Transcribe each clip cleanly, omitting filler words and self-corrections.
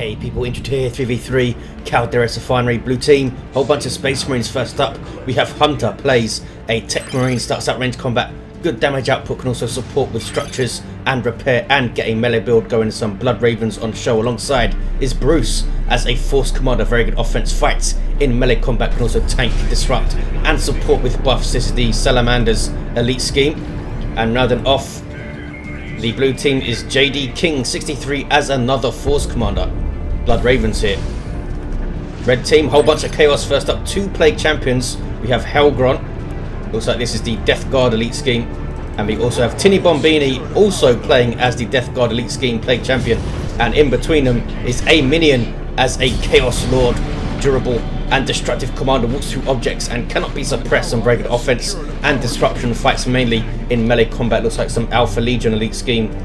Hey people, into tier 3v3, Calderis Refinery, blue team, whole bunch of Space Marines. First up, we have Hunter, plays a Techmarine, starts out range combat, good damage output, can also support with structures and repair and get a melee build going. Some Blood Ravens on show. Alongside is Bruce as a Force Commander, very good offense, fights in melee combat, can also tank, disrupt and support with buffs. This is the Salamanders elite scheme. And now then off, the blue team is Jdking63 as another Force Commander. Blood Ravens here. Red team, whole bunch of chaos. First up, two Plague Champions. We have Helgron. Looks like this is the Death Guard elite scheme. And we also have Tinibombini also playing as the Death Guard elite scheme Plague Champion. And in between them is aminion as a Chaos Lord, durable and destructive commander, walks through objects and cannot be suppressed. On very good offense and disruption, fights mainly in melee combat. Looks like some Alpha Legion elite scheme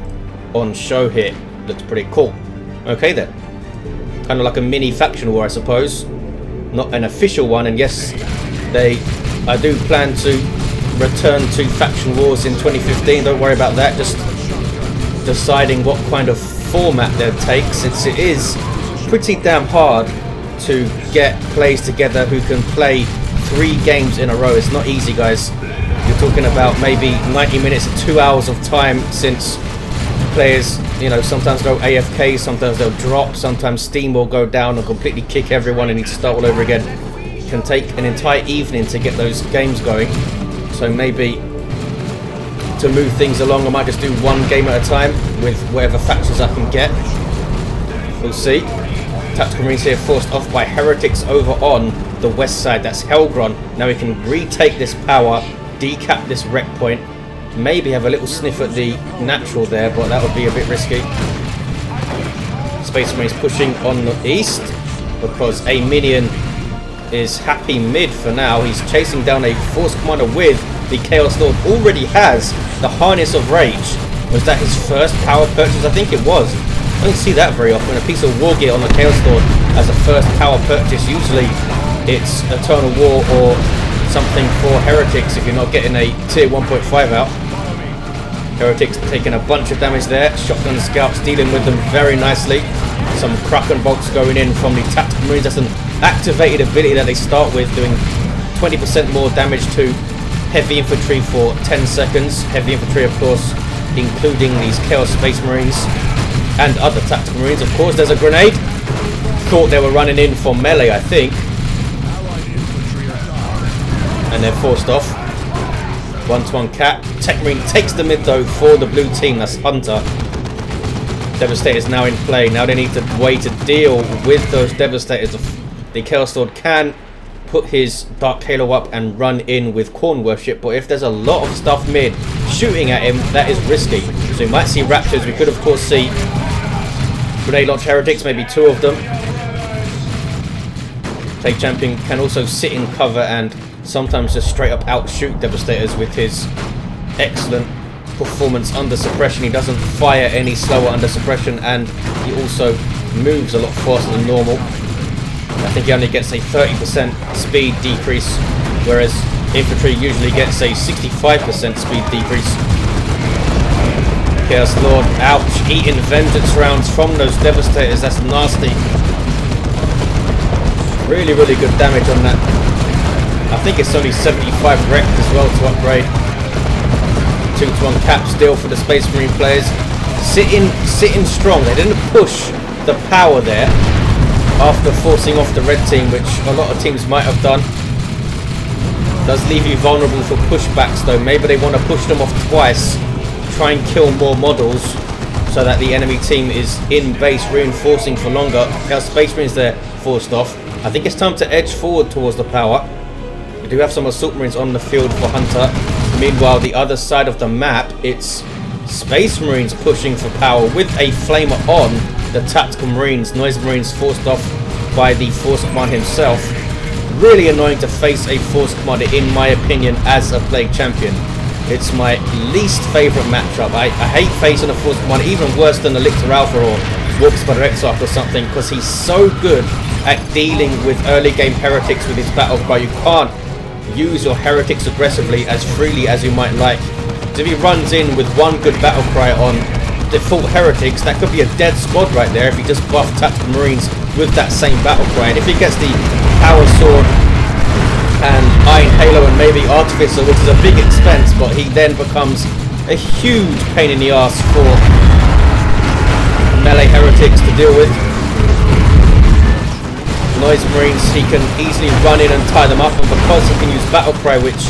on show here. Looks pretty cool. Okay then. Kind of like a mini faction war, I suppose. Not an official one, and yes, I do plan to return to faction wars in 2015. Don't worry about that. Just deciding what kind of format they'll take, since it is pretty damn hard to get players together who can play 3 games in a row. It's not easy, guys. You're talking about maybe 90 minutes to 2 hours of time, since players, you know, sometimes go AFK, sometimes they'll drop, sometimes Steam will go down and completely kick everyone and need to start all over again. It can take an entire evening to get those games going. So maybe to move things along, I might just do 1 game at a time with whatever factions I can get. We'll see. Tactical Marines here forced off by heretics over on the west side. That's Helgron. Now we can retake this power, decap this wreck point, maybe have a little sniff at the natural there, but that would be a bit risky. Space Marines pushing on the east because a minion is happy mid for now. He's chasing down a Force Commander with the Chaos Lord. Already has the Harness of Rage. Was that his first power purchase? I think it was. I don't see that very often. A piece of war gear on the Chaos Lord as a first power purchase. Usually it's Eternal War or something for heretics if you're not getting a tier 1.5 out. Heretics taking a bunch of damage there. Shotgun scouts dealing with them very nicely. Some Kraken bolts going in from the Tactical Marines. That's an activated ability that they start with, doing 20% more damage to heavy infantry for 10 seconds. Heavy infantry, of course, including these Chaos Space Marines and other Tactical Marines. Of course, there's a grenade. Thought they were running in for melee, I think. And they're forced off. 1-to-1 cap. Techmarine takes the mid though for the blue team. That's Hunter. Devastators now in play. Now they need to way to deal with those Devastators. The Chaos Lord can put his Dark Halo up and run in with Corn Worship, but if there's a lot of stuff mid shooting at him, that is risky. So we might see Raptors. We could of course see Grenade Launch Heretics, maybe 2 of them. Plague Champion can also sit in cover and sometimes just straight up outshoot Devastators with his excellent performance under suppression. He doesn't fire any slower under suppression, and he also moves a lot faster than normal. I think he only gets a 30% speed decrease, whereas infantry usually gets a 65% speed decrease. Chaos Lord, ouch, eating vengeance rounds from those Devastators. That's nasty. Really, really good damage on that. I think it's only 75 wrecked as well to upgrade. 2-to-1 cap still for the Space Marine players. Sitting strong. They didn't push the power there after forcing off the red team, which a lot of teams might have done. Does leave you vulnerable for pushbacks though. Maybe they want to push them off twice, try and kill more models so that the enemy team is in base reinforcing for longer. Now Space Marines there forced off. I think it's time to edge forward towards the power. We do have some Assault Marines on the field for Hunter. Meanwhile, the other side of the map, it's Space Marines pushing for power with a flamer on the Tactical Marines. Noise Marines forced off by the Force Commander himself. Really annoying to face a Force Commander, in my opinion, as a Plague Champion. It's my least favourite matchup. I hate facing a Force Commander, even worse than the Lictor Alpha or Warp Spider Exarch or something, because he's so good at dealing with early game heretics with his battle cry. You can't use your heretics aggressively as freely as you might like. So if he runs in with 1 good battle cry on default heretics, that could be a dead squad right there if he just buffed tactical marines with that same battle cry. And if he gets the power sword and iron halo and maybe artificer, which is a big expense, but he then becomes a huge pain in the ass for melee heretics to deal with. Noise marines, he can easily run in and tie them up, and because he can use battle cry, which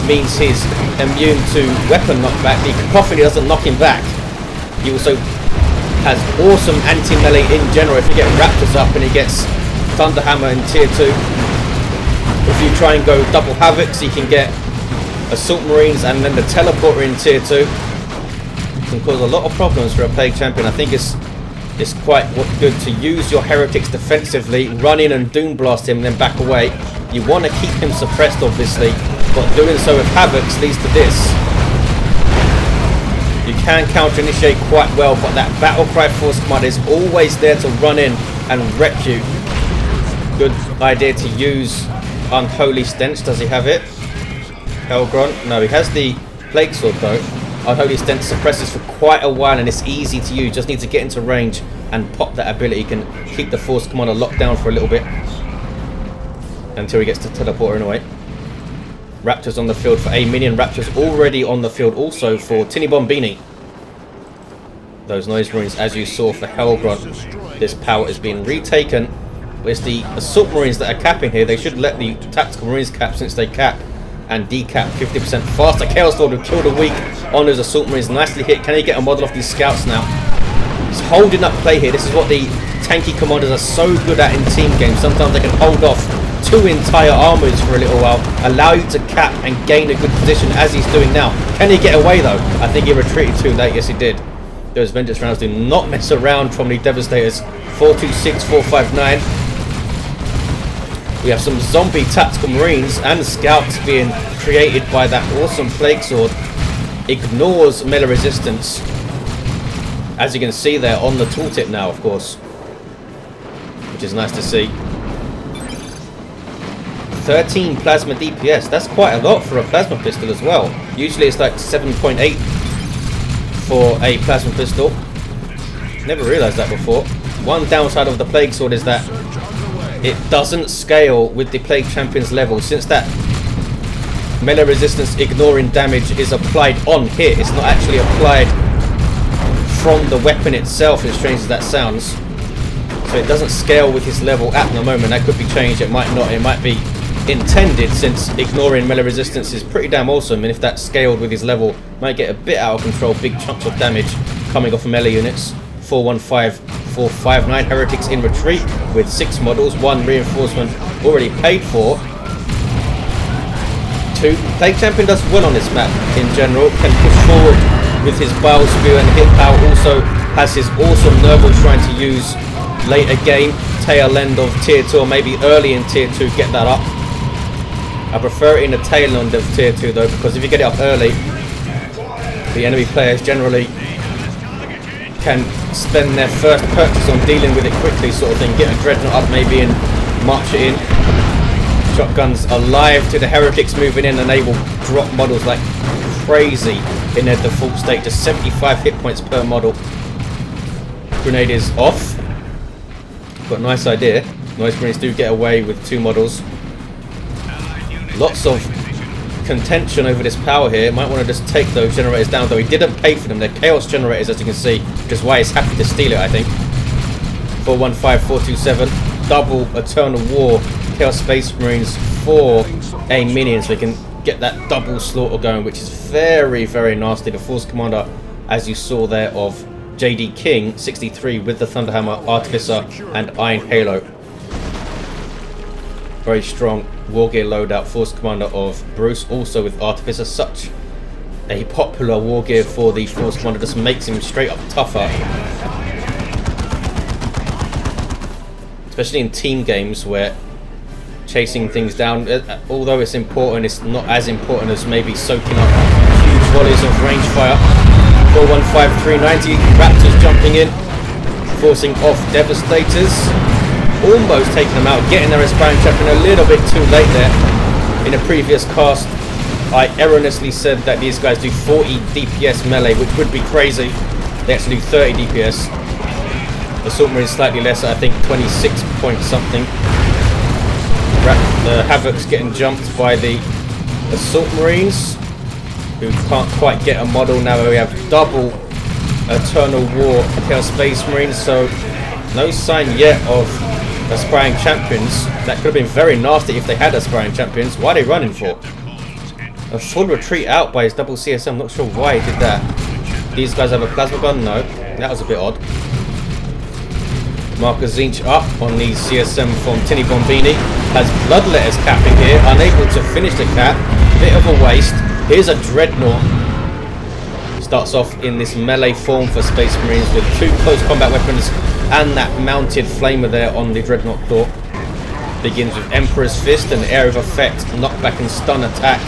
means he's immune to weapon knockback, the cacophony doesn't knock him back. He also has awesome anti-melee in general. If you get raptors up and he gets thunderhammer in tier 2, if you try and go double havocs, he can get assault marines and then the teleporter in tier 2. It can cause a lot of problems for a plague champion. I think it's quite good to use your heretics defensively, run in and doom blast him, then back away. You want to keep him suppressed, obviously, but doing so with havocs leads to this. You can counter initiate quite well, but that battle cry force command is always there to run in and wreck you. Good idea to use Unholy Stench. Does he have it? Helgron? No, he has the plague sword though. Unholy Stench suppresses for quite a while and it's easy to use. Just need to get into range and pop that ability. Can keep the force commander locked down for a little bit until he gets to teleporting away. Raptors on the field for aminion. Raptors already on the field also for Tinibombini. Those noise marines, as you saw for Helgron, this power is being retaken. But it's the assault marines that are capping here. They should let the tactical marines cap since they cap and decap 50% faster. Chaos Lord will kill the weak on those assault marines. Nicely hit. Can he get a model off these scouts now? He's holding up play here. This is what the tanky commanders are so good at in team games. Sometimes they can hold off 2 entire armies for a little while, allow you to cap and gain a good position as he's doing now. Can he get away though? I think he retreated too late. Yes, he did. Those vengeance rounds do not mess around from the devastators. 426, 459. We have some zombie tactical marines and scouts being created by that awesome plague sword. Ignores melee resistance, as you can see there on the tooltip now, of course, which is nice to see. 13 plasma DPS, that's quite a lot for a plasma pistol as well. Usually it's like 7.8 for a plasma pistol. Never realized that before. One downside of the plague sword is that it doesn't scale with the plague champion's level. Since that melee resistance ignoring damage is applied on hit, it's not actually applied from the weapon itself, as strange as that sounds. So it doesn't scale with his level at the moment. That could be changed, it might not, it might be intended, since ignoring melee resistance is pretty damn awesome, and if that's scaled with his level, might get a bit out of control. Big chunks of damage coming off of melee units. 415, 459 heretics in retreat with 6 models, 1 reinforcement already paid for. 2. Plague Champion does well on this map in general, can push forward with his bile spear and hit power. Also has his awesome Nurgle Shrine to use later game, tail end of tier 2 or maybe early in tier 2, get that up. I prefer it in the tail end of tier 2 though, because if you get it up early, the enemy players generally can spend their first purchase on dealing with it quickly, sort of thing. Get a dreadnought up maybe and march it in. Shotguns alive to the heretics moving in, and they will drop models like crazy in their default state. Just 75 hit points per model. Grenade is off. Got a nice idea. Noise marines do get away with 2 models. Lots of contention over this power here. Might want to just take those generators down, though he didn't pay for them. They're chaos generators, as you can see, which is why he's happy to steal it, I think. 415, 427, double Eternal War Chaos Space Marines for a minion, so he can get that double slaughter going, which is very, very nasty. The Force Commander, as you saw there, of Jdking63 with the Thunderhammer, Artificer, and Iron Halo. Very strong Wargear loadout. Force Commander of Bruce, also with Artificer. Such a popular Wargear for the Force Commander, just makes him straight up tougher. Especially in team games where chasing things down, although it's important, it's not as important as maybe soaking up huge volleys of range fire. 415, 390, Raptors jumping in, forcing off Devastators. Almost taking them out, getting their Aspiring Champion a little bit too late there. In a previous cast, I erroneously said that these guys do 40 DPS melee, which would be crazy. They actually do 30 DPS. Assault Marine is slightly less, I think 26 point something. The Havoc's getting jumped by the Assault Marines, who can't quite get a model. Now we have double Eternal War Chaos Space Marines, so no sign yet of aspiring champions. That could have been very nasty if they had aspiring champions. Why are they running for? A full retreat out by his double CSM. Not sure why he did that. These guys have a plasma gun? No. That was a bit odd. Marcus Zinch up on the CSM from Tinibombini. Has Bloodletters capping here. Unable to finish the cap. Bit of a waste. Here's a Dreadnought. Starts off in this melee form for Space Marines with 2 close combat weapons and that mounted flamer there on the Dreadnought Claw. Begins with Emperor's Fist and Area of Effect, knockback and stun attack.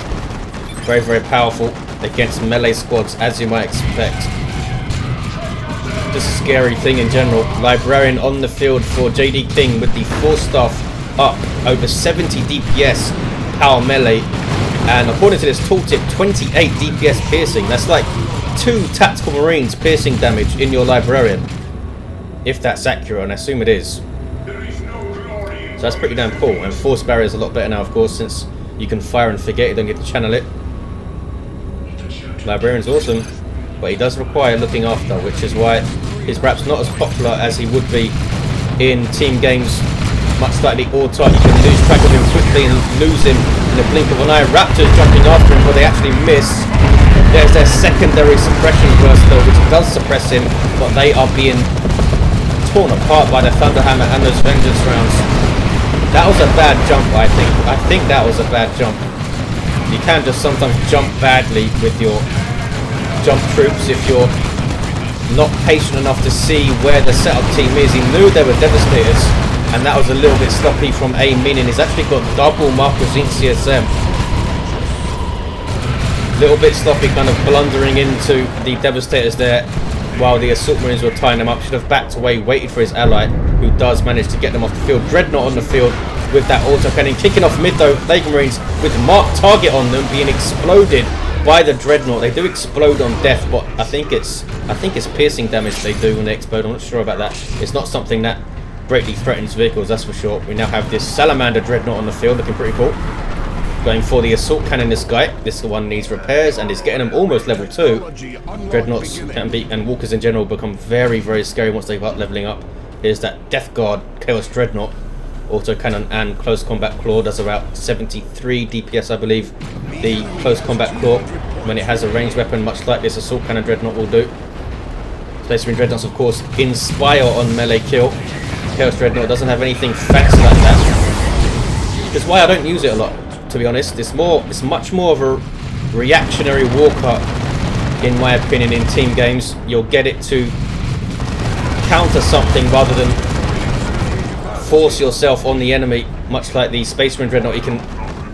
Very, very powerful against melee squads, as you might expect. Just a scary thing in general. Librarian on the field for JD King with the 4-staff up, over 70 DPS power melee, and according to this tooltip, 28 DPS piercing. That's like 2 tactical marines piercing damage in your Librarian, if that's accurate, and I assume it is. So that's pretty damn cool. And Force Barrier is a lot better now, of course, since you can fire and forget, you don't get to channel it. Librarian's awesome, but he does require looking after, which is why he's perhaps not as popular as he would be in team games. Much like the auto, you can lose track of him quickly and lose him in the blink of an eye. Raptors jumping after him, but they actually miss. There's their secondary suppression burst though, which does suppress him, but they are being torn apart by the Thunderhammer and those Vengeance rounds. That was a bad jump, I think. I think that was a bad jump. You can just sometimes jump badly with your jump troops if you're not patient enough to see where the setup team is. He knew they were Devastators, and that was a little bit sloppy from aminion. He's actually got double Marcus Zinch CSM. Little bit sloppy, kind of blundering into the Devastators there while the Assault Marines were tying them up. Should have backed away, waited for his ally, who does manage to get them off the field. Dreadnought on the field with that autocannon, kicking off mid though. Lego Marines with marked target on them, being exploded by the Dreadnought. They do explode on death, but I think it's piercing damage they do when they explode. I'm not sure about that. It's not something that greatly threatens vehicles, that's for sure. We now have this Salamander Dreadnought on the field, looking pretty cool. Going for the assault cannon, this guy. This one needs repairs and is getting them almost level 2. Dreadnoughts can be, and walkers in general, become very, very scary once they start leveling up. Here's that Death Guard Chaos Dreadnought. Autocannon and Close Combat Claw does about 73 DPS, I believe. The Close Combat Claw, when it has a ranged weapon, much like this Assault Cannon Dreadnought will do. Space Marine Dreadnoughts, of course, inspire on melee kill. Chaos Dreadnought doesn't have anything fancy like that. That's why I don't use it a lot, to be honest. It's much more of a reactionary walker, in my opinion, in team games. You'll get it to counter something rather than force yourself on the enemy, much like the Space Marine Dreadnought. You can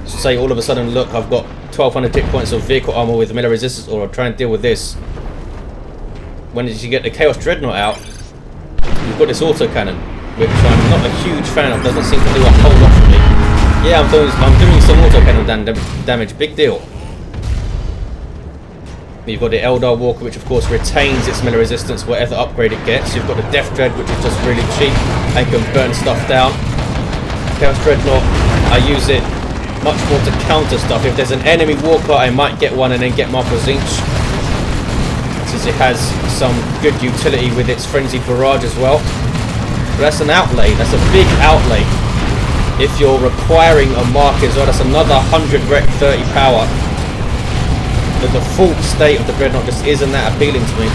say all of a sudden, look, I've got 1200 hit points of vehicle armor with melee resistance, or I'll try and deal with this. When you get the Chaos Dreadnought out, you've got this autocannon, which I'm not a huge fan of. Doesn't seem to do a whole lot for me. Yeah, I'm doing some autocannon damage, big deal. You've got the Eldar Walker, which of course retains its melee resistance whatever upgrade it gets. You've got the Death Dread, which is just really cheap and can burn stuff down. Chaos Dreadnought, I use it much more to counter stuff. If there's an enemy walker, I might get one and then get Marcus Zinch, since it has some good utility with its Frenzied Barrage as well. But that's an outlay, that's a big outlay. If you're requiring a mark as well, that's another 100 rec 30 power. The default state of the Dreadnought just isn't that appealing to me.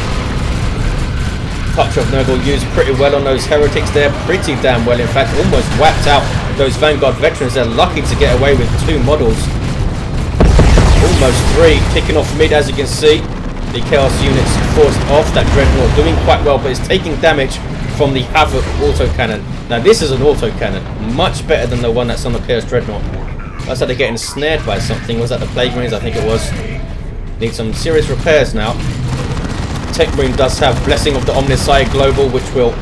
Touch of Nurgle used pretty well on those heretics there, pretty damn well in fact, almost whacked out those Vanguard veterans. They're lucky to get away with 2 models. Almost 3, kicking off mid as you can see. The Chaos units forced off. That Dreadnought doing quite well, but it's taking damage from the Havoc autocannon. Now this is an autocannon, much better than the one that's on the Chaos Dreadnought. That's how they're getting snared by something. Was that the Plague Marines? I think it was. Need some serious repairs now. Techmarine does have Blessing of the Omnisci Global, which will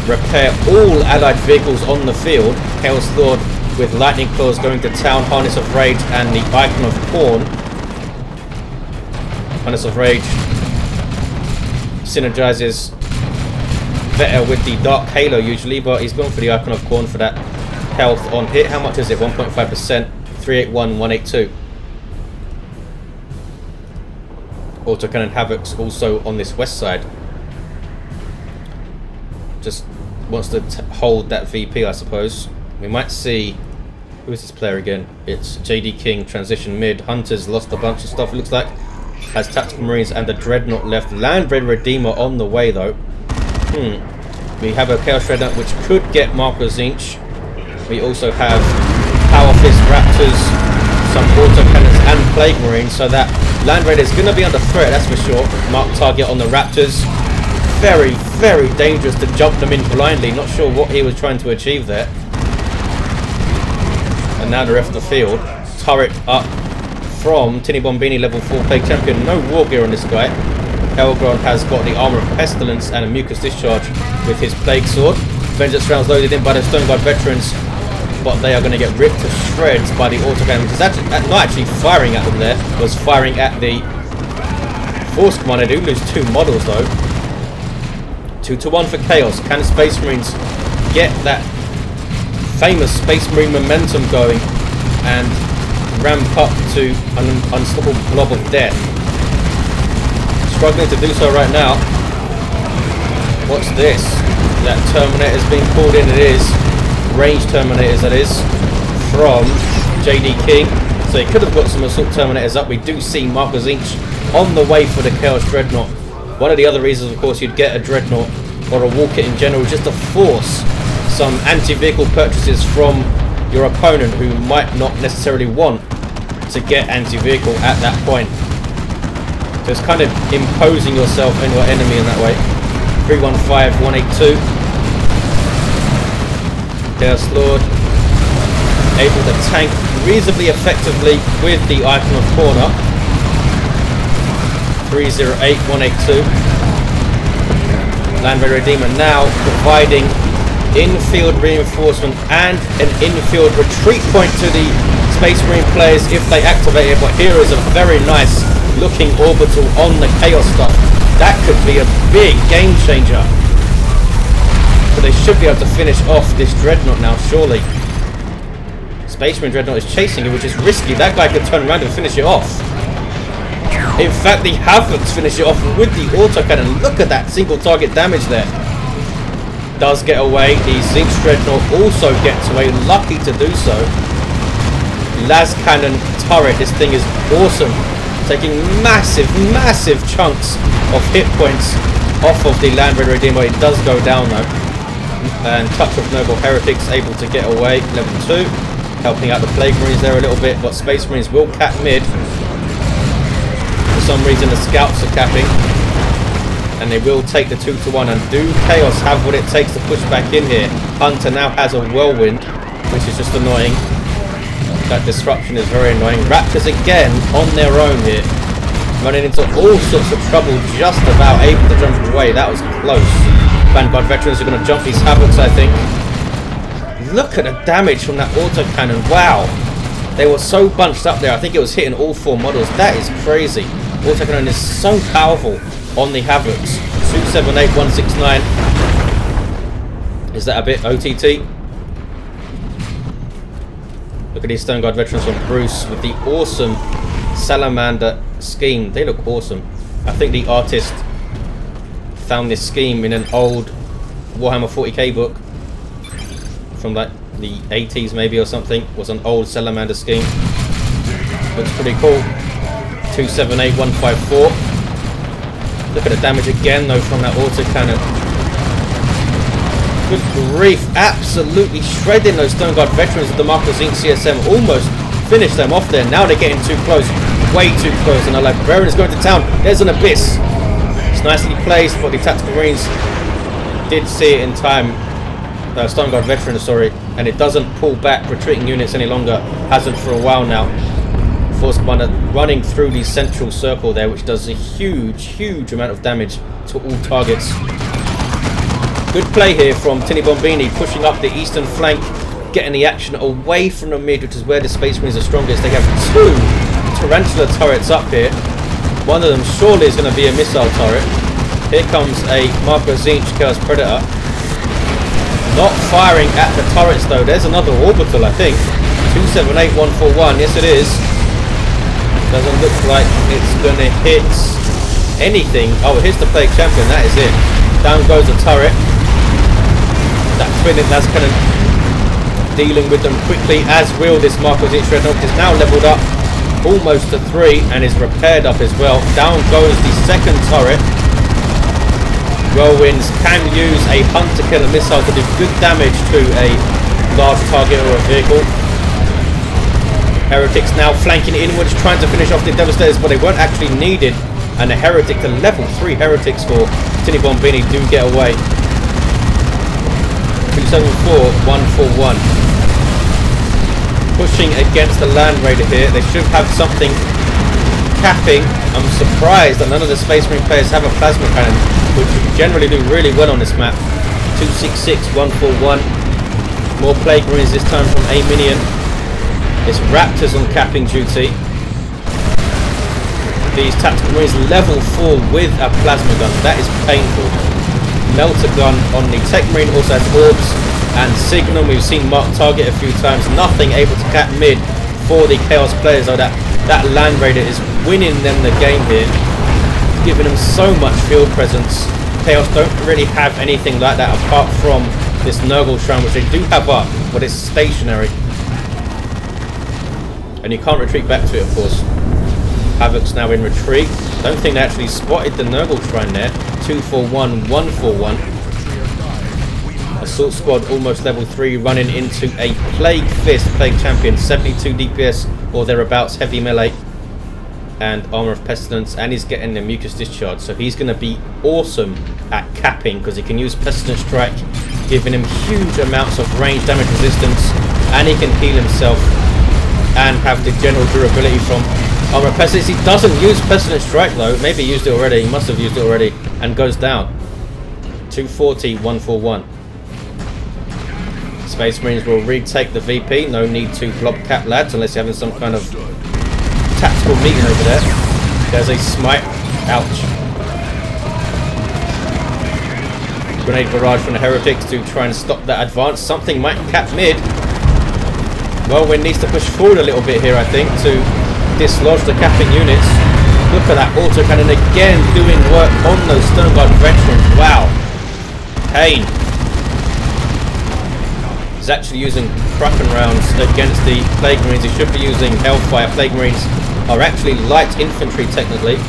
repair all allied vehicles on the field. Chaos Lord with Lightning Claws going to town. Harness of Rage and the Icon of Corn. Harness of Rage synergizes better with the Dark Halo usually, but he's gone for the Icon of Corn for that health on hit. How much is it? 1.5%, 381, 182. Autocannon Havoc's also on this west side. Just wants to hold that VP, I suppose. We might see... Who is this player again? It's JD King, transition mid. Hunter's lost a bunch of stuff, it looks like. Has Tactical Marines and the Dreadnought left. Land Raider Redeemer on the way, though. We have a Chaos Dreadnought, which could get Marco Zinch. We also have Power Fist Raptors, some Autocannons and Plague Marines, so that Land Raider is going to be under threat, that's for sure. Mark target on the Raptors. Very, very dangerous to jump them in blindly. Not sure what he was trying to achieve there. And now they're off the field. Turret up from Tinibombini, level 4 Plague Champion. No war gear on this guy. Helgron has got the Armour of Pestilence and a Mucus Discharge with his Plague Sword. Vengeance rounds loaded in by the Stone Guard veterans, but they are going to get ripped to shreds by the Autocannon, which is actually, not actually firing at them there, was firing at the Force Commander. They do lose 2 models though. 2-1 for Chaos. Can the Space Marines get that famous Space Marine momentum going and ramp up to an unstoppable blob of death? Struggling to do so right now. What's this? That Terminator's being pulled in. It is. Range Terminators, that is. From JD King. So he could have got some Assault Terminators up. We do see Marco Zinch on the way for the Chaos Dreadnought. One of the other reasons, of course, you'd get a Dreadnought or a War Kit in general, just to force some anti-vehicle purchases from your opponent who might not necessarily want to get anti-vehicle at that point. So it's kind of imposing yourself on your enemy in that way. 315, 182. Chaos Lord able to tank reasonably effectively with the Icon of Corner. 308, 182. Land Raider Redeemer now providing infield reinforcement and an infield retreat point to the Space Marine players if they activate it. But here is a very nice looking orbital on the Chaos stuff. That could be a big game changer. But they should be able to finish off this Dreadnought now, surely. Space Marine Dreadnought is chasing it, which is risky. That guy could turn around and finish it off. In fact, the Havocs finish it off with the Autocannon. Look at that single target damage there. Does get away. The Zinch Dreadnought also gets away. Lucky to do so. Las Cannon turret. This thing is awesome. Taking massive, massive chunks of hit points off of the Land Raider Redeemer. It does go down though. And Touch of Noble Heretics able to get away. Level 2. Helping out the Plague Marines there a little bit. But Space Marines will cap mid. For some reason the Scouts are capping. And they will take the 2-1. And do Chaos have what it takes to push back in here? Hunter now has a Whirlwind, which is just annoying. That disruption is very annoying. Raptors again on their own here. Running into all sorts of trouble, just about able to jump away. That was close. Vanguard veterans are going to jump these Havocs, I think. Look at the damage from that autocannon. Wow. They were so bunched up there. I think it was hitting all 4 models. That is crazy. Autocannon is so powerful on the Havocs. 278, 169. Is that a bit OTT? Look at these Stone Guard veterans from Bruce with the awesome Salamander scheme. They look awesome. I think the artist found this scheme in an old Warhammer 40k book from like the 80s maybe or something. It was an old Salamander scheme. Looks pretty cool. 278, 154. Look at the damage again though from that autocannon. Good grief, absolutely shredding those Stone Guard veterans of the Marco Zinch CSM. Almost finished them off there. Now they're getting too close, way too close. And they're like, Baron is going to town. There's an abyss. It's nicely placed, but the Tactical Marines did see it in time. Stone Guard veterans, sorry. And it doesn't pull back retreating units any longer. Hasn't for a while now. Force Commander running through the central circle there, which does a huge, huge amount of damage to all targets. Good play here from Tinibombini, pushing up the eastern flank, getting the action away from the mid, which is where the Space Marines are strongest. They have 2 Tarantula turrets up here. One of them surely is going to be a missile turret. Here comes a Marco Zinch Chaos Predator. Not firing at the turrets though. There's another orbital, I think. 278141. Yes, it is. Doesn't look like it's going to hit anything. Oh, here's the Plague Champion. That is it. Down goes the turret. That twinning las cannon dealing with them quickly, as will this Marco Zinch Dreadnought. Is now leveled up almost to 3 and is repaired up as well. Down goes the second turret. Whirlwinds can use a hunter killer missile to do good damage to a large target or a vehicle. Heretics now flanking inwards, trying to finish off the Devastators, but they weren't actually needed. And a Heretic, the level 3 Heretics for Tinibombini do get away. 274141. Pushing against the Land Raider here. They should have something capping. I'm surprised that none of the Space Marine players have a plasma cannon, which generally do really well on this map. 266141. More Plague Marines this time from aminion. It's Raptors on capping duty. These Tactical Marines level 4 with a plasma gun. That is painful. Melter gun on the Techmarine also has orbs and signal. We've seen mark target a few times. Nothing able to cap mid for the Chaos players. So that Land Raider is winning them the game here, giving them so much field presence. Chaos don't really have anything like that apart from this Nurgle Shrine, which they do have up, but it's stationary. And you can't retreat back to it, of course. Havoc's now in retreat. Don't think they actually spotted the Nurgle Shrine there. 241141. Assault Squad almost level 3, running into a Plague Fist Plague Champion, 72 DPS or thereabouts, heavy melee and Armor of Pestilence, and he's getting the Mucus Discharge, so he's going to be awesome at capping because he can use Pestilence Strike, giving him huge amounts of range damage resistance, and he can heal himself and have the general durability from Armor of Pestilence. He doesn't use Pestilence Strike though. Maybe he used it already. He must have used it already, and goes down. 240-141. Space Marines will retake the VP. No need to blob cap lads unless you're having some kind of tactical meeting over there. There's a smite. Ouch. Grenade barrage from the Heretics to try and stop that advance. Something might cap mid. Whirlwind needs to push forward a little bit here, I think, to dislodge the capping units. Look at that autocannon again doing work on those Sternguard veterans. Wow. Pain. He's actually using Kraken rounds against the Plague Marines. He should be using Hellfire. Plague Marines are actually light infantry technically.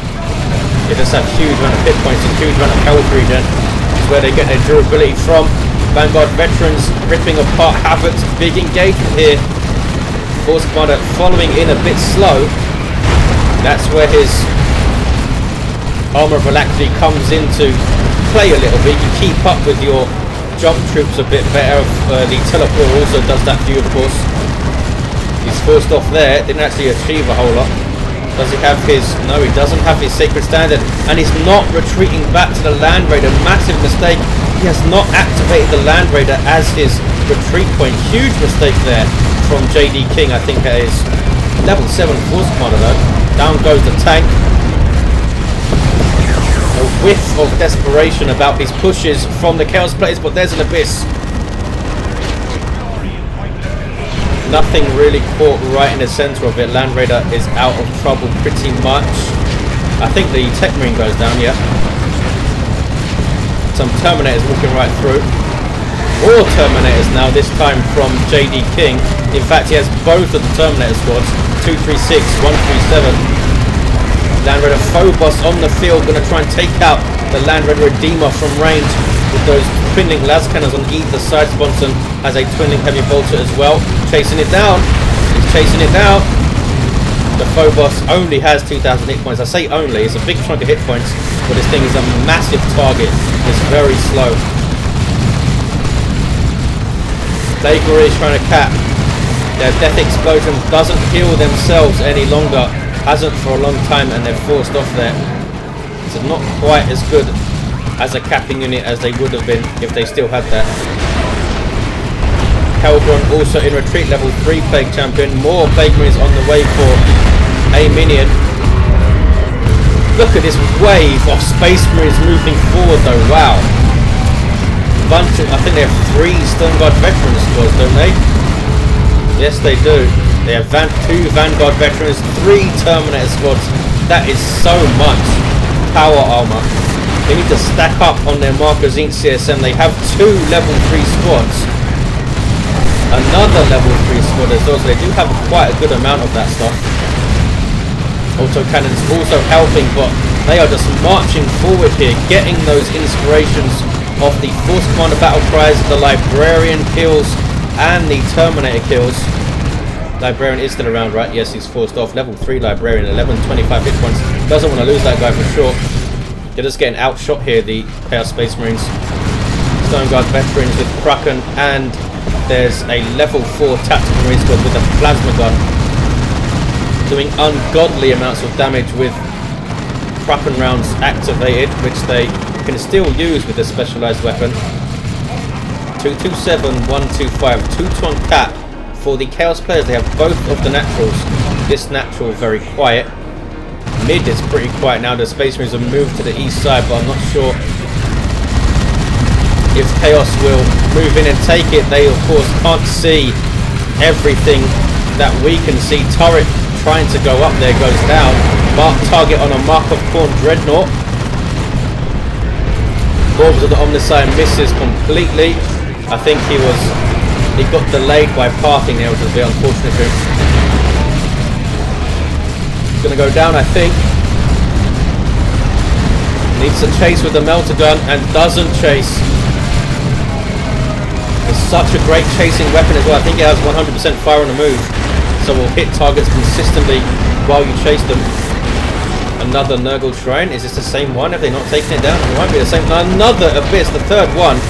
They just have huge amount of hit points and huge amount of health regen. That's where they get their durability from. Vanguard veterans ripping apart Havoc's. Big engagement here. Force Commander following in a bit slow. That's where his Armor of Alacrity comes into play a little bit. You keep up with your jump troops a bit better. The teleport also does that for you, of course. He's forced off there. Didn't actually achieve a whole lot. Does he have his... No, he doesn't have his Sacred Standard. And he's not retreating back to the Land Raider. Massive mistake. He has not activated the Land Raider as his retreat point. Huge mistake there from Jdking, I think that is. Level 7 Force Commander though. Down goes the tank. A whiff of desperation about these pushes from the Chaos players, but there's an Abyss. Nothing really caught right in the centre of it. Land Raider is out of trouble pretty much. I think the Techmarine goes down, yeah. Some Terminators walking right through. More Terminators now, this time from Jdking. In fact, he has both of the Terminator squads. 236, 137. Land Raider Phobos on the field, going to try and take out the Land Raider Redeemer from range with those twinning las cannons on either side. Sponson has a twinning heavy bolter as well. Chasing it down. He's chasing it down. The Phobos only has 2,000 hit points. I say only, it's a big chunk of hit points, but this thing is a massive target. It's very slow. Plague Warrior is trying to cap. Their Death Explosion doesn't heal themselves any longer. Hasn't for a long time, and they're forced off there. So not quite as good as a capping unit as they would have been if they still had that. Helgron also in retreat, level 3 Plague Champion. More Plague Marines on the way for a minion. Look at this wave of Space Marines moving forward though, wow. Bunch of, I think they have 3 Stone Guard veteran squads, don't they? Yes, they do. They have 2 Vanguard veterans, 3 Terminator squads. That is so much power armor. They need to stack up on their Marcus Inc. CSM. They have 2 level 3 squads. Another level 3 squad as well, so they do have quite a good amount of that stuff. Auto cannons also helping, but they are just marching forward here, getting those inspirations of the Force Commander battle cries, the Librarian kills, and the Terminator kills. Librarian is still around, right? Yes, he's forced off. Level 3 Librarian, 1125 hit points. Doesn't want to lose that guy for sure. They're just getting outshot here, the Chaos Space Marines. Stone Guard veterans with Kraken, and there's a level 4 Tactical Marine squad with a plasma gun, doing ungodly amounts of damage with Kraken rounds activated, which they can still use with a specialized weapon. 227, 125, 2 on cap. For the Chaos players, they have both of the naturals. This natural very quiet. Mid is pretty quiet now. The Space Marines have moved to the east side, but I'm not sure if Chaos will move in and take it. They of course can't see everything that we can see. Turret trying to go up there goes down. Mark target on a Mark of Khorne Dreadnought. Orbs of the Omnicide misses completely. I think he got delayed by parking there, which was a bit unfortunate for him. He's gonna go down, I think. Needs to chase with the melter gun and doesn't chase. It's such a great chasing weapon as well. I think it has 100% fire on the move, so will hit targets consistently while you chase them. Another Nurgle Shrine. Is this the same one? Have they not taken it down? It might be the same. Another Abyss, the 3rd one.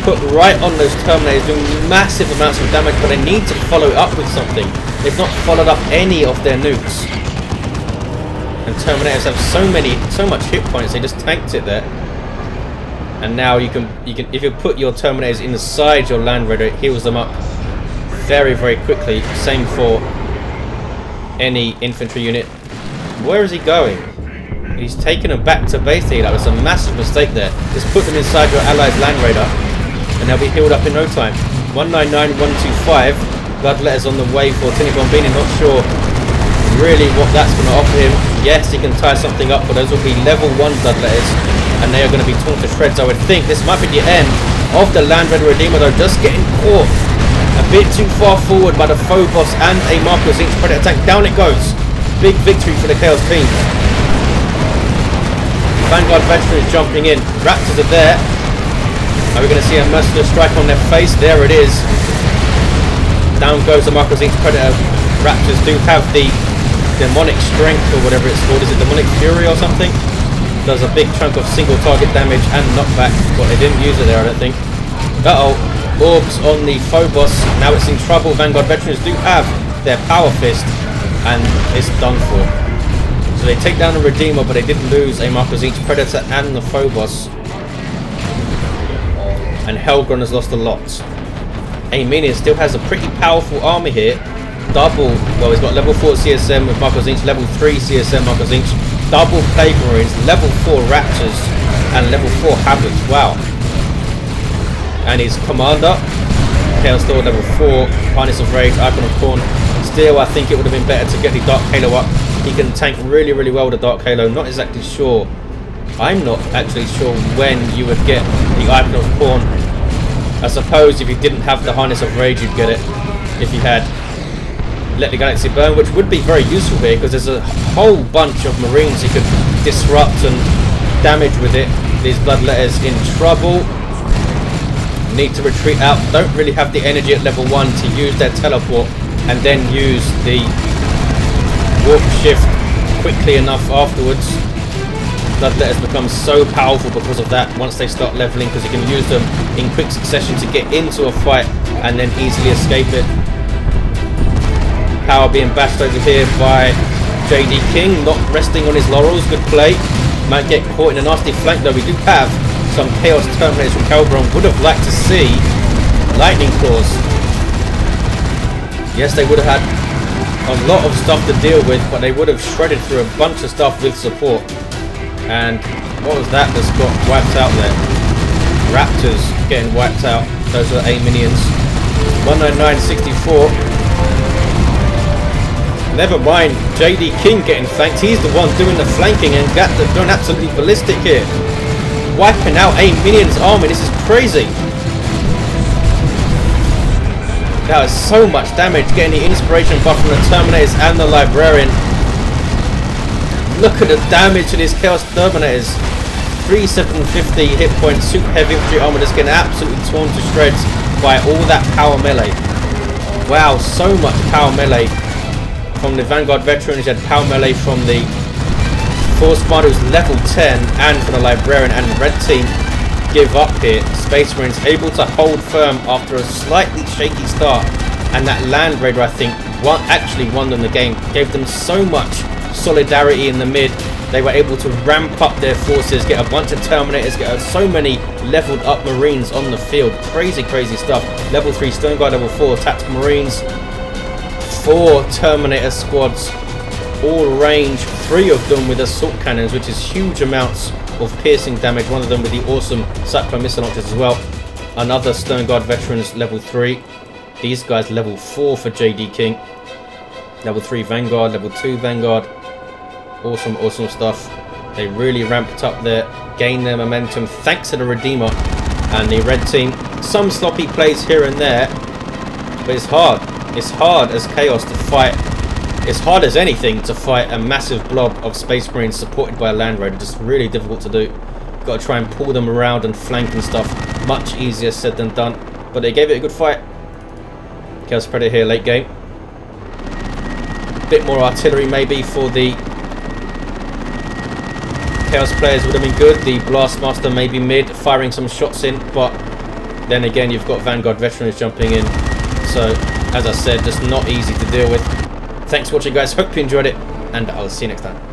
Put right on those Terminators, doing massive amounts of damage, but they need to follow it up with something. They've not followed up any of their nukes. And Terminators have so much hit points, they just tanked it there. And now you can if you put your Terminators inside your Land Raider, it heals them up very, very quickly. Same for any infantry unit. Where is he going? He's taken them back to base here. That was a massive mistake there. Just put them inside your allies' Land Raider and they'll be healed up in no time. 199, 125. Bloodletters on the way for Tinibombini. Not sure really what that's going to offer him. Yes, he can tie something up, but those will be level 1 Bloodletters, and they are going to be torn to shreds. I would think this might be the end of the Land Raider Redeemer, though, just getting caught a bit too far forward by the Phobos and a Marcus Inc. Predator tank. Down it goes. Big victory for the Chaos team. Vanguard veteran is jumping in. Raptors are there. Are we going to see a merciless strike on their face? There it is. Down goes the Marcus Inc. Predator. Raptors do have the demonic strength, or whatever it's called. Is it demonic fury or something? Does a big chunk of single target damage and knockback. But they didn't use it there, I don't think. Uh-oh. Orbs on the Phobos. Now it's in trouble. Vanguard veterans do have their power fist, and it's done for. So they take down the Redeemer, but they did lose a Marcus Inc. Predator and the Phobos. And Helgron has lost a lot. Aminion still has a pretty powerful army here. Double, well, he's got level 4 CSM with Marcus Inc. Level 3 CSM Marcus Inc. Double Plague Marines, level 4 Raptors, and level 4 Havocs. Wow. And his commander, Chaos Door, level 4, Harness of Rage, Icon of Khorne. Still, I think it would have been better to get the Dark Halo up. He can tank really, really well with the Dark Halo. Not exactly sure. I'm not actually sure when you would get the Icon of Khorne. I suppose if you didn't have the Harness of Rage, you'd get it. If you had Let the Galaxy Burn, which would be very useful here, because there's a whole bunch of Marines you could disrupt and damage with it. These Bloodletters in trouble. Need to retreat out. Don't really have the energy at level 1 to use their teleport and then use the warp shift quickly enough afterwards. Bloodletters become so powerful because of that once they start leveling, because you can use them in quick succession to get into a fight and then easily escape it. Power being bashed over here by JD King, not resting on his laurels. Good play. Might get caught in a nasty flank though. We do have some Chaos Terminators from Helgron. Would have liked to see Lightning Claws. Yes, they would have had a lot of stuff to deal with, but they would have shredded through a bunch of stuff with support. And what was that that's got wiped out there? Raptors getting wiped out. Those are aminions. 199.64. Never mind, JD King getting flanked. He's the one doing the flanking and going absolutely ballistic here. Wiping out a minion's army. This is crazy. That was so much damage. Getting the inspiration buff from the Terminators and the Librarian. Look at the damage to these Chaos Terminators. 3750 hit points. Super heavy infantry armor just getting absolutely torn to shreds by all that power melee. Wow, so much power melee. From the Vanguard veterans, you had power melee from the Force Commander who's level 10, and from the Librarian, and the red team give up here. Space Marines able to hold firm after a slightly shaky start, and that Land Raider, I think, actually won them the game. Gave them so much solidarity in the mid. They were able to ramp up their forces, get a bunch of Terminators, get so many leveled up Marines on the field. Crazy, crazy stuff. Level 3 Stone Guard, level 4 Tactical Marines, 4 Terminator squads, all range, 3 of them with assault cannons, which is huge amounts of piercing damage. One of them with the awesome Cyclone missile launchers as well. Another Stone Guard veterans level 3. These guys level 4 for JD King. Level 3 Vanguard, level 2 Vanguard. Awesome, awesome stuff. They really ramped up there, gained their momentum thanks to the Redeemer and the red team. Some sloppy plays here and there, but it's hard. It's hard as Chaos to fight. It's hard as anything to fight a massive blob of Space Marines supported by a Land Raider. Just really difficult to do. Got to try and pull them around and flank and stuff. Much easier said than done. But they gave it a good fight. Chaos Predator here late game. Bit more artillery maybe for the Chaos players would have been good. The Blastmaster maybe mid, firing some shots in. But then again, you've got Vanguard veterans jumping in. So, as I said, just not easy to deal with. Thanks for watching, guys. Hope you enjoyed it, and I'll see you next time.